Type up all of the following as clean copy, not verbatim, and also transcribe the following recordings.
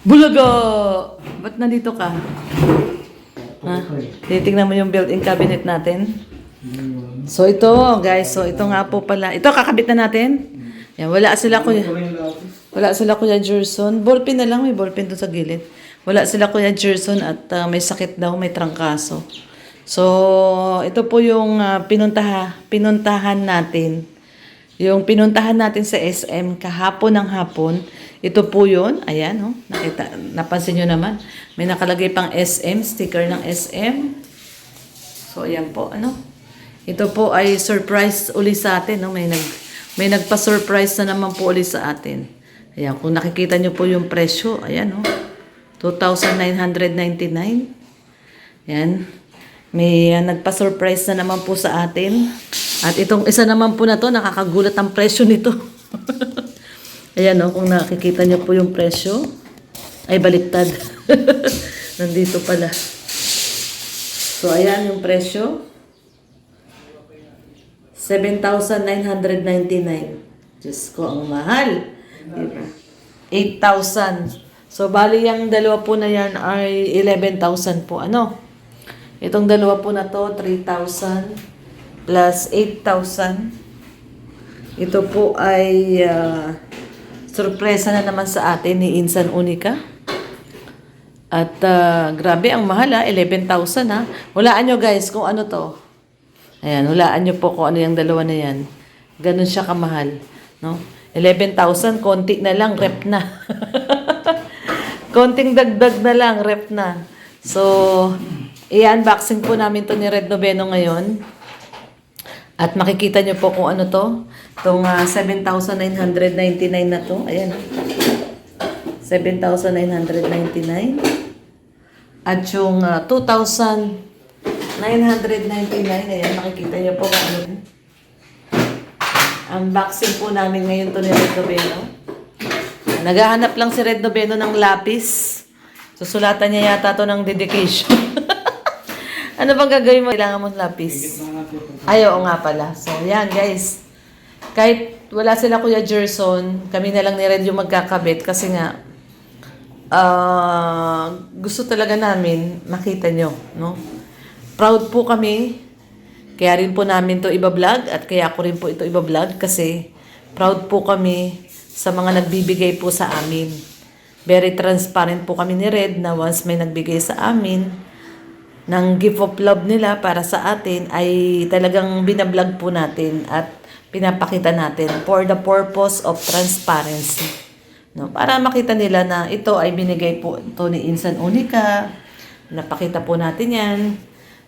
Bulaga! Ba't nandito ka? Ha? Titignan mo yung built-in cabinet natin. So ito, guys. So ito nga po pala. Ito, kakabit na natin. Yan, wala sila kuya. Wala sila kuya Gerson. Ballpen na lang. May ballpen doon sa gilid. Wala sila kuya Gerson at may sakit daw. May trangkaso. So, ito po yung pinuntahan natin. Yung pinuntahan natin sa SM kahapon ng hapon. Ito po yun. Ayan, oh. Nakita, napansin nyo naman. May nakalagay pang SM, sticker ng SM. So, ayan po. Ano? Ito po ay surprise uli sa atin. No? May nagpa-surprise na naman po uli sa atin. Ayan, kung nakikita nyo po yung presyo. Ayan, oh. 2,999. Ayan. May nagpa-surprise na naman po sa atin. At itong isa naman po na to, nakakagulat ang presyo nito. Ayan o, kung nakikita nyo po yung presyo. Ay, baliktad. Nandito pala. So, ayan yung presyo. 7,999. Diyos ko, ang mahal. Diba? 8,000. So, bali yung dalawa po na yan ay 11,000 po. Ano? Itong dalawa po na to, 3,000 plus 8,000. Ito po ay sorpresa na naman sa atin ni Insan Unica. At grabe, ang mahal 11,000 ha. Hulaan nyo guys kung ano to. Ayan, hulaan nyo po kung ano yung dalawa na yan. Ganun siya kamahal. No? 11,000, konti na lang, rep na. Konting dagdag na lang, rep na. So, i-unboxing po namin to ni Red Noveno ngayon. At makikita nyo po kung ano to. Itong 7,999 na to. Ayan. 7,999. At yung 2,999. Ayan, makikita nyo po kung ano. Unboxing po namin ngayon to ni Red Noveno. Naghahanap lang si Red Noveno ng lapis. Susulatan niya yata to ng dedication. Ano bang gagawin mo? Kailangan mo ng lapis. Ay, oo nga pala. So, yan guys. Kahit wala sila Kuya Gerson, kami na lang ni Red yung magkakabit kasi nga gusto talaga namin makita nyo. No? Proud po kami. Kaya rin po namin to iba-vlog at kaya ko rin po ito iba-vlog kasi proud po kami sa mga nagbibigay po sa amin. Very transparent po kami ni Red na once may nagbigay sa amin ng gift of love nila para sa atin ay talagang binablog po natin at pinapakita natin for the purpose of transparency. No? Para makita nila na ito ay binigay po ito ni Insan Unica. Napakita po natin yan.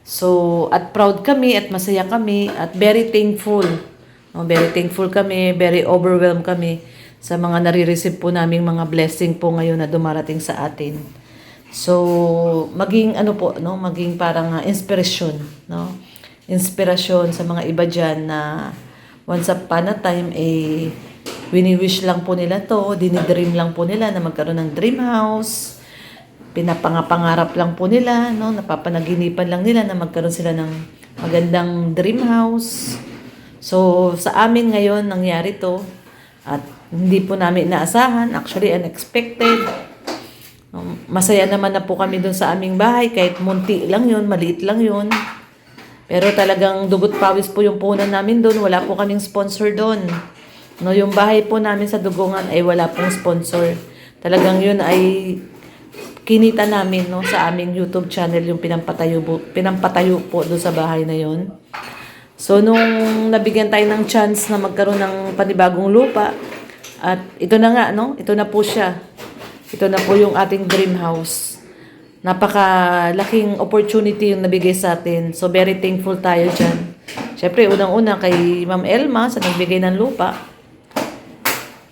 So, at proud kami at masaya kami at very thankful. No? Very thankful kami, very overwhelmed kami sa mga nare-receive po naming mga blessing po ngayon na dumarating sa atin. So, maging ano po, no, maging parang inspirasyon, no? Inspirasyon sa mga iba diyan na once upon a time wini-wish lang po nila to, dinidream lang po nila na magkaroon ng dream house. Pinapangarap lang po nila, no, napapanaginipan lang nila na magkaroon sila ng magandang dream house. So, sa amin ngayon nangyari to at hindi po namin inaasahan, actually unexpected. Masaya naman na po kami doon sa aming bahay kahit munti lang yun, maliit lang yun. Pero talagang dugot pawis po yung punan namin doon. Wala po kaming sponsor doon. No, yung bahay po namin sa Dugungan ay wala pong sponsor. Talagang yun ay kinita namin no, sa aming YouTube channel yung pinampatayo po doon sa bahay na yun. So nung nabigyan tayo ng chance na magkaroon ng panibagong lupa at ito na nga, no? Ito na po siya. Ito na po yung ating dream house. Napakalaking opportunity yung nabigay sa atin. So, very thankful tayo dyan. Siyempre, unang-una kay Ma'am Elma sa nagbigay ng lupa.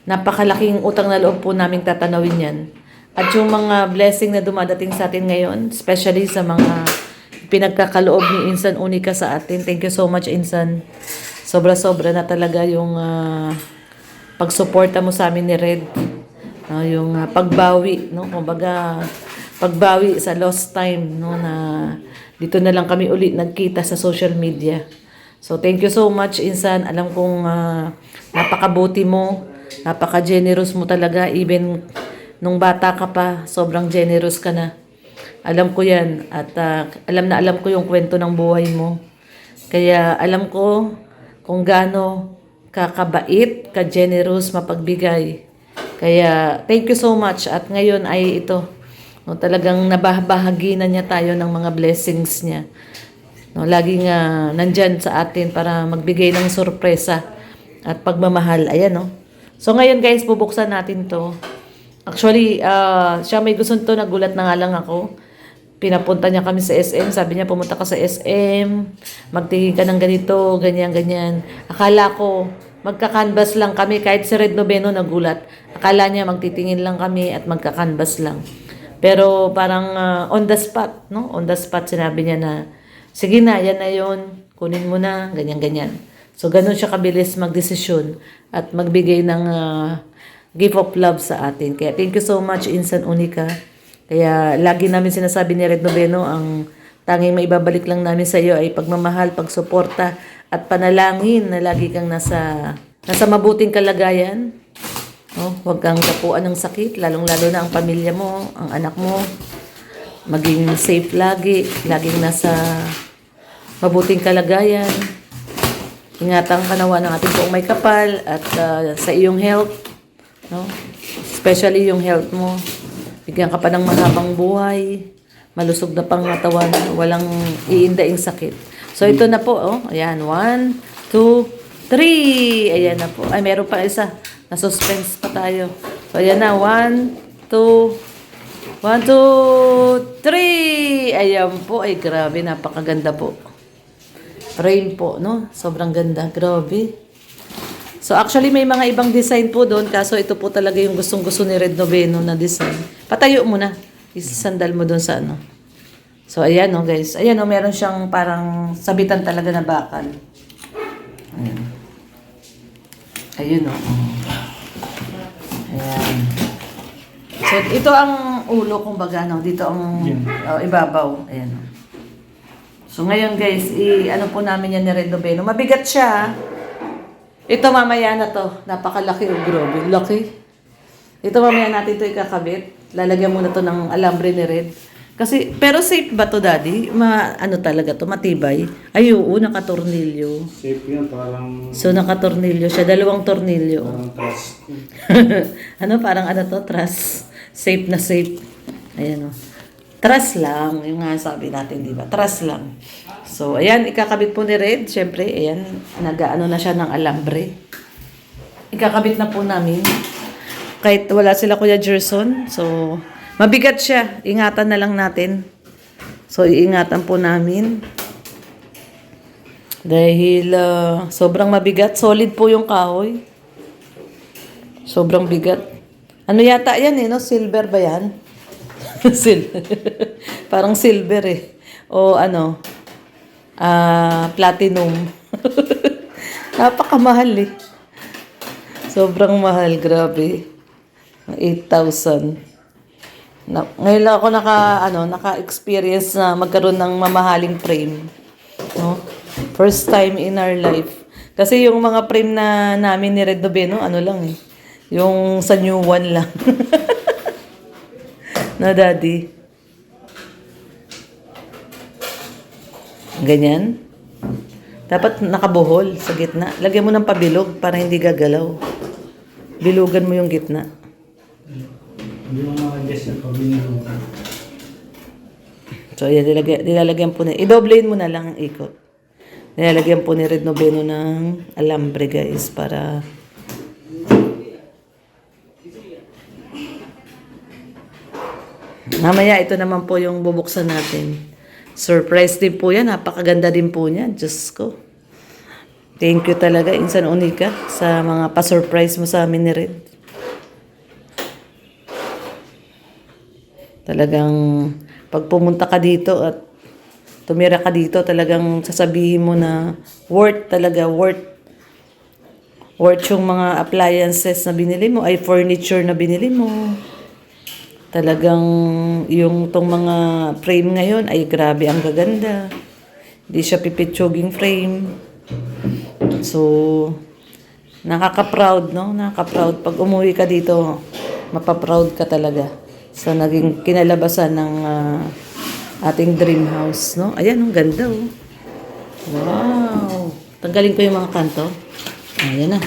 Napakalaking utang na loob po naming tatanawin yan. At yung mga blessing na dumadating sa atin ngayon, especially sa mga pinagkakaloob ni Insan Unica sa atin. Thank you so much, Insan. Sobra-sobra na talaga yung pagsuporta mo sa amin ni Red. Yung pagbawi, no? Kumbaga, pagbawi sa lost time, no? Na dito na lang kami ulit nagkita sa social media. So, thank you so much, Insan. Alam kong napakabuti mo, napaka-generous mo talaga. Even Nung bata ka pa, sobrang generous ka na. Alam ko yan at alam na alam ko yung kwento ng buhay mo. Kaya alam ko kung gaano kakabait, ka-generous, mapagbigay. Kaya thank you so much at ngayon ay ito. No, talagang nabahagi na niya tayo ng mga blessings niya. No, laging nandyan sa atin para magbigay ng sorpresa at pagmamahal. Ayan, no. So ngayon guys, bubuksan natin to. Actually, siya may gusto to, nagulat na nga lang ako. Pinapunta niya kami sa SM, sabi niya pumunta ka sa SM, magtingin ka ng ganito, ganyan, ganyan. Akala ko, magka-canvas lang kami, kahit si Red Noveno nagulat. Akala niya magtitingin lang kami at magka-canvas lang. Pero parang on the spot, no? On the spot sinabi niya na, sige na, yan na yun, kunin mo na, ganyan, ganyan. So, ganun siya kabilis magdesisyon at magbigay ng gift of love sa atin. Kaya thank you so much, Insan Unica. Kaya lagi namin sinasabi ni Red Noveno, ang tanging maibabalik lang namin sa iyo ay pagmamahal, pagsuporta, at panalangin na lagi kang nasa mabuting kalagayan. No? Huwag kang kapuan ng sakit, lalong-lalo na ang pamilya mo, ang anak mo. Maging safe lagi, laging nasa mabuting kalagayan. Ingatan ka nawa ng ating buong may kapal at sa iyong health. No? Especially yung health mo. Bigyan ka pa ng mahabang buhay, malusog na pangatawan, walang iindaing sakit. So ito na po, oh. Ayan, 1, 2, 3. Ayan na po. Ay, meron pa isa. Na-suspense pa tayo. So ayan na, 1, 2, 1, 2, 3. Ayan po. Ay, grabe, napakaganda po. Rain po, no? Sobrang ganda. Grabe. So actually may mga ibang design po doon, kaso ito po talaga yung gustong-gusto ni Red Noveno na design. Patayo mo na. Isasandal mo doon sa ano. So ayan, no, guys. Ayan, no, meron siyang parang sabitan talaga na bakal. Ayan. Ayun, no. Ayan. So ito ang ulo, kumbaga, no. Dito ang ibabaw. Ayan, no. So ngayon, guys, ano po namin yan ni Red Noveno. Mabigat siya. Ito mamaya na to. Napakalaki o grabe. Laki. Ito mamaya natin to ikakabit. Lalagyan muna to ng alambre ni Red. Kasi, pero safe ba to, Daddy? Ano talaga to? Matibay? Ay, oo, nakatornilyo. Safe yun, parang... So, nakatornilyo siya. 2 tornilyo. Parang trust. Parang ano to? Trust. Safe na safe. Ayan o. Trust lang. Yung nga sabi natin, di ba? Trust lang. So, ayan, ikakabit po ni Red. Siyempre, ayan, nag-ano na siya ng alambre. Ikakabit na po namin. Kahit wala sila Kuya Gerson. So, mabigat siya. Ingatan na lang natin. So, iingatan po namin. Dahil sobrang mabigat. Solid po yung kahoy. Sobrang bigat. Ano yata yan no? Silver ba yan? Silver. Parang silver O ano, platinum. Napakamahal Sobrang mahal, grabe. 8,000. Ngayon lang ako naka-experience na magkaroon ng mamahaling frame. No? First time in our life. Kasi yung mga frame na namin ni Red Noveno, ano lang yung sa new one lang. No, Daddy? Ganyan. Dapat nakabuhol sa gitna. Lagyan mo ng pabilog para hindi gagalaw. Bilugan mo yung gitna. Hindi mo mag-adjust yung pabinilog. So, yan, nilalagyan po idoblein mo na lang ang ikot. Nilalagyan po ni Red Noveno ng alambre, guys, para mamaya ito naman po yung bubuksan natin. Surprise din po yan. Napakaganda din po niyan. Diyos ko. Thank you talaga, Insan Unica, sa mga pa-surprise mo sa amin ni Red. Talagang pag pumunta ka dito at tumira ka dito, talagang sasabihin mo na worth talaga, worth yung mga appliances na binili mo, ay furniture na binili mo. Talagang yung tong mga frame ngayon ay grabe ang gaganda. Hindi siya pipitsuging frame. So, nakaka-proud, no? Nakaka-proud. Pag umuwi ka dito, Mapaproud ka talaga sa naging kinalabasan ng ating dream house, no? Ayan, ang ganda, oh. Wow! Tanggalin ko yung mga kanto. Ayan na.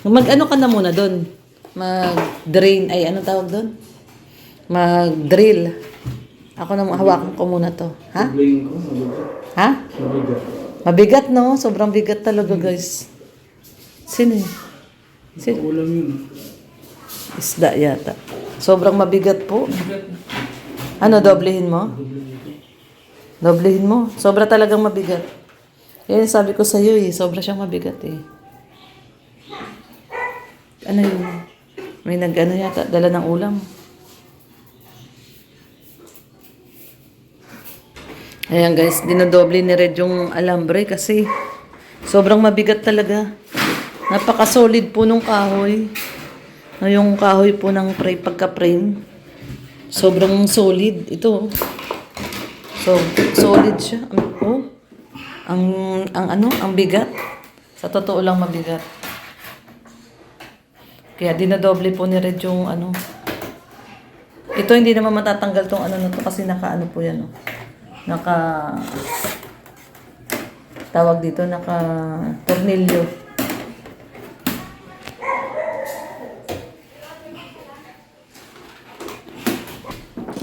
Mag-ano ka na muna doon? Mag-drain. Ay, ano tawag doon? Mag-drill. Ako na, hawakan ko muna to. Ha? Sablayin ko, mabigat. Ha? Mabigat. Mabigat, no? Sobrang bigat talaga, guys. Sino yun? Ito ulam yun. Isda yata. Sobrang mabigat po. Ano, doblehin mo? Doblehin mo. Sobra talagang mabigat. Yan sabi ko sa iyo eh. Sobra siyang mabigat eh. Ano yun? May nag-ano yata. Dala ng ulam. Ayan guys. Dinodoble ni Red yung alambre kasi sobrang mabigat talaga. Napaka-solid po nung kahoy. Yung kahoy po ng pagka-frame. Sobrang solid. Ito. So, solid siya. Oh. Ang bigat. Sa totoo lang mabigat. Kaya dinadoble po ni Red yung ano. Ito hindi naman matatanggal tong ano na to kasi naka ano po yan. Oh. Tawag dito, naka tornilyo.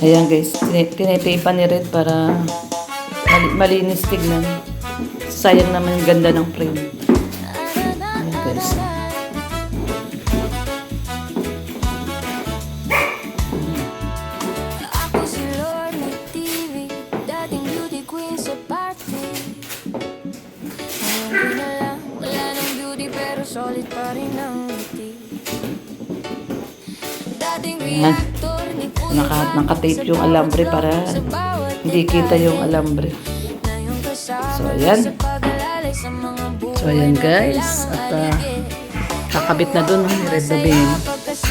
Ayan guys, tinitaypan ni Red para malinis tignan. Sayang naman yung ganda ng frame. Ayan guys. Ako si Lorna TV, dating beauty queen sa party. Ngayon ko na lang, wala nang beauty pero solid pa rin ang ngiti. Dating reactor ni Kuya Naka-tape yung alambre para hindi kita yung alambre. So, ayan. So, ayan guys. At kakabit na dun ni Red Babin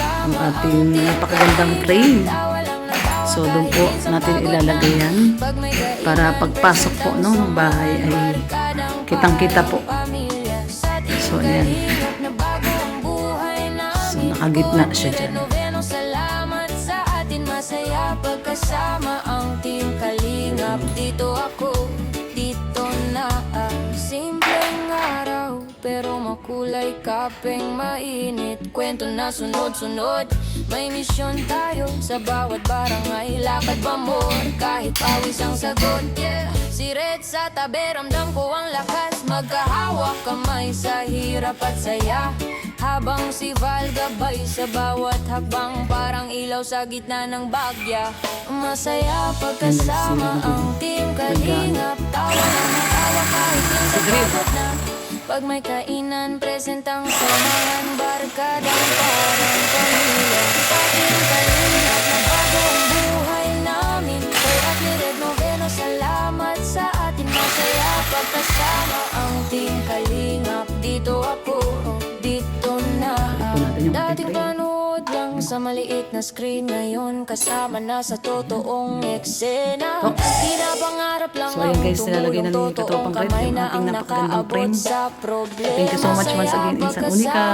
ang ating napakagandang frame. So, doon po natin ilalagay yan para pagpasok po no, ng bahay ay kitang-kita po. So, ayan. So, nakagitna siya dyan. Salamat sa atin, masaya pagkasama ang team Kalingap. Dito ako, dito na simpleng araw pero makulay kapeng mainit. Kwento na sunod-sunod, may misyon tayo sa bawat barangay. Lakad ba more, kahit pawis ang sagot. Si Red sa tabi, ramdam ko ang lakas. Magkahawak kamay sa hirap at saya, habang si Val gabay sa bawat hakbang. Parang ilaw sa gitna ng bagya. Masaya pagkasama ang team Kalingap. Tawa lang ang tawa kahit minsan pagod na. Pag may kainan, presentang samahan. Barkadang parang pamilya. Sa team Kalingap, nabago ang buhay namin. Kay Ate Red Noveno, salamat sa atin. Masaya pagkasama ang team Kalingap. Dito ako, dito na. Dating panood lang sa maliit na screen, ngayon kasama na sa totoong eksena. Di na pangarap lang So, ayan guys, nilalagay na ni Katropang Red yung ating napakagandang frame. Thank you so much once again, Insan Unica.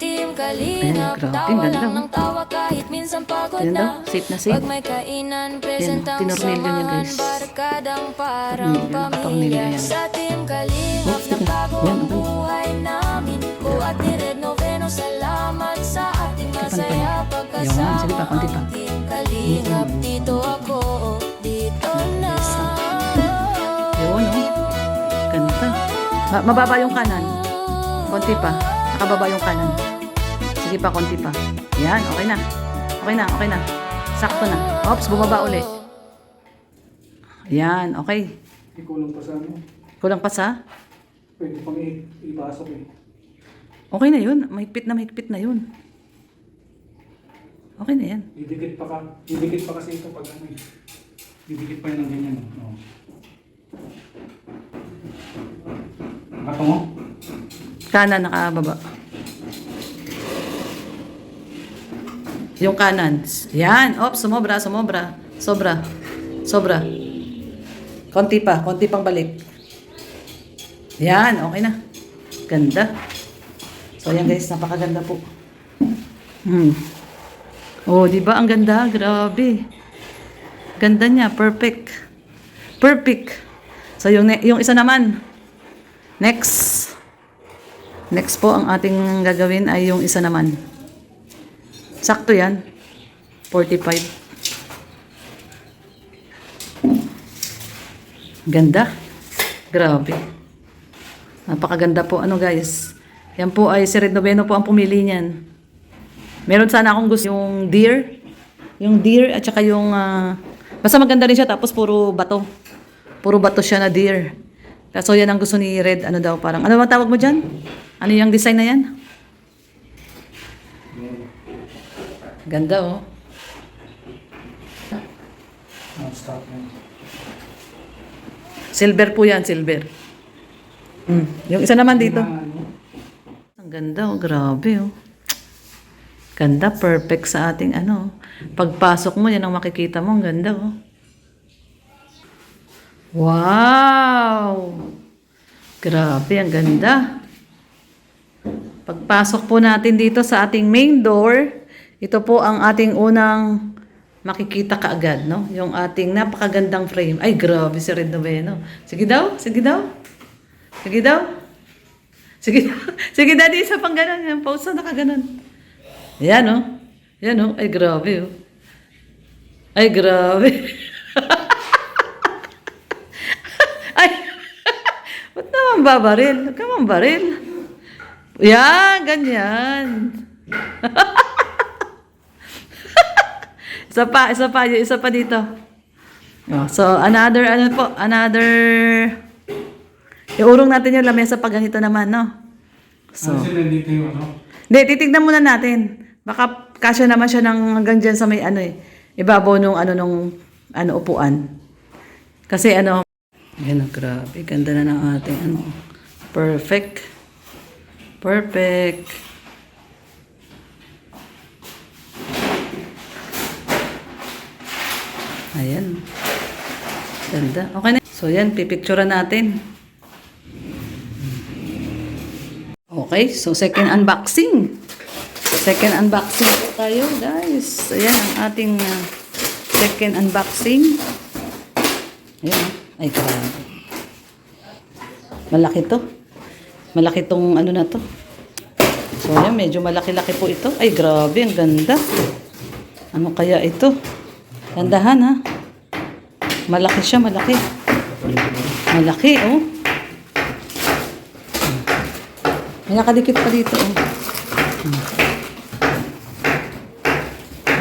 Ayan, grabe, ganda. Ayan daw, safe na safe. Ayan, tinornilyo niya guys. Nakatornilyo yan. Oops, teka. Yan, okay. Salamat sa ating masaya Yan, pagkasama. sige pa, konti pa. Kalingap, dito ako, dito na. Yun, oh. Ganda. Mababa yung kanan. Konti pa. Nakababa yung kanan. Sige pa, konti pa. Yan, okay na. Okay na, okay na. Sakto na. Oops, bumaba uli. Yan, okay. Ikulang pa sa ano. Kulang pa sa? Pwede pang ipasok eh. Okay na yun. Mahigpit na yun. Okay na yan. Didikit pa kasi ito pag ano eh. Didikit pa yun ng ganyan. Oh. Nakatungo? Kanan, nakababa. Yung kanan. Yan. Oops, sumobra. Sobra. Konti pang balik. Yan, okay na. Ganda. So, yan guys, napakaganda po. Oh, di ba? Ang ganda. Grabe. Ganda niya. Perfect. Perfect. So, yung isa naman. Next. Next po, ang ating gagawin ay yung isa naman. Sakto yan. 45. Ganda. Grabe. Napakaganda po. Ano guys? Yan po ay si Red Noveno po ang pumili niyan. Meron sana akong gusto yung deer. Yung deer at saka yung... basta maganda rin siya tapos puro bato. Puro bato siya na deer. So yan ang gusto ni Red. Ano daw parang... Ano bang tawag mo dyan? Ano yung design na yan? Ganda oh. Non-stop yan. Silver po yan, silver. Yung isa naman dito. Ano? Ang ganda oh, grabe oh. Ganda, perfect sa ating ano. Pagpasok mo, yan ang makikita mo. Ang ganda oh. Wow! Grabe, ang ganda. Pagpasok po natin dito sa ating main door, ito po ang ating unang makikita kaagad, no? Yung ating napakagandang frame. Ay, grabe si Red Noveno. Sige daw, sige daw. Sige daw. Sige daw. Sige daddy, isa pang ganon. Yung pause na nakaganon. Yan, oh. Yan, oh. Ay, grabe, oh. Ay, grabe. Ay, ba't naman babaril? Huwag ka man baril. Yan, ganyan. Isa pa dito. Oh, so, another, iurong natin yung lamesa pag ganito naman, no? So, Ano sila dito yung ano? hindi, titignan muna natin. Baka kasya naman siya ng hanggang dyan sa may ano eh. Ibabaw nung upuan. Kasi ano, yan, grabe, ganda na ng ating ano. Perfect. Perfect. Ayan. Ganda. Okay na. So, yan. Pipicturean natin. Okay. So, second unboxing. Second unboxing po tayo, guys. Ayan ang ating second unboxing. Ayan. Ay, grabe. Malaki to. Malaki tong ano na to. So, yan. Medyo malaki-laki po ito. Ay, grabe. Ang ganda. Ano kaya ito? Gandahan ha. Malaki siya, malaki. Malaki, oh. May nakadikit pa dito, oh.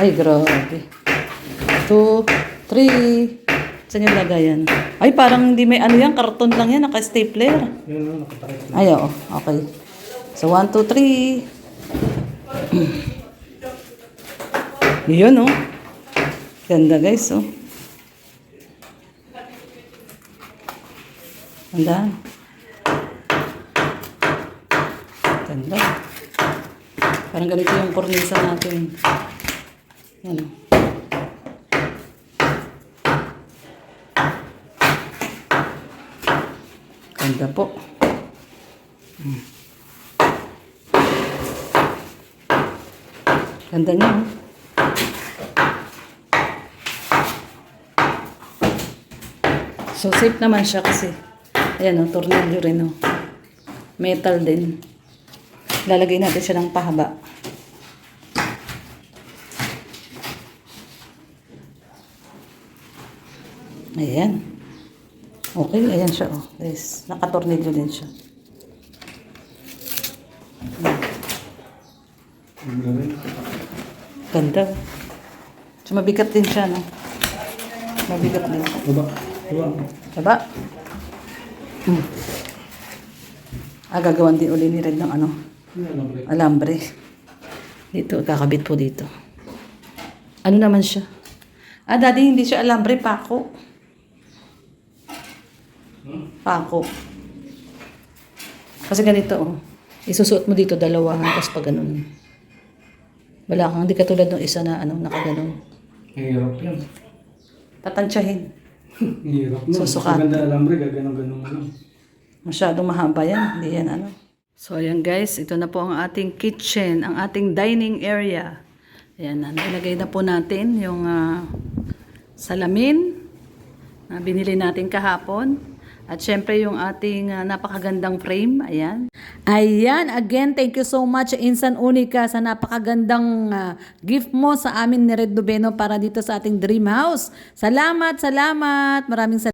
Ay, grabe. 2, 3. Saan yung lagayan? Ay, parang hindi may ano yan. Karton lang yan. Naka-stapler. Yun na, nakapalit na. Ay, oo. Okay. So, 1, 2, 3. Yun, oh. Ganda, guys, oh. Ganda. Ganda. Parang ganito yung kornisa natin. Yan, oh. Ganda po. Ganda niya, oh. So, safe naman siya kasi, ayan o, tornilyo rin o. Metal din. Lalagay natin siya ng pahaba. Ayan. Okay, ayan siya o. Guys, nakatornilyo din siya. Ganda. So, mabigat din siya, no? Mabigat din. Baba. Baba. Diba? Gagawan din uli ni Red ng ano? Alambre. Dito, kakabit po dito. Ano naman siya? Daddy, hindi siya alambre, pako. Pako. Kasi ganito, oh. Isusuot mo dito dalawahan, tapos pag ganun. Wala kang, hindi katulad ng isa na, nakaganon. Hirap yan. Tatansyahin. Hirap nun. Susukat. Maganda alambre, gaganong-ganong ano. Masyadong mahaba yan. Hindi yan So, ayan guys. Ito na po ang ating kitchen. Ang ating dining area. Ayan na, nilagay na po natin yung salamin na binili natin kahapon. At syempre yung ating napakagandang frame. Ayan. Ayan, again, thank you so much Insan Unica sa napakagandang gift mo sa amin ni Red Dubeno para dito sa ating dream house. Salamat, salamat. Maraming salamat.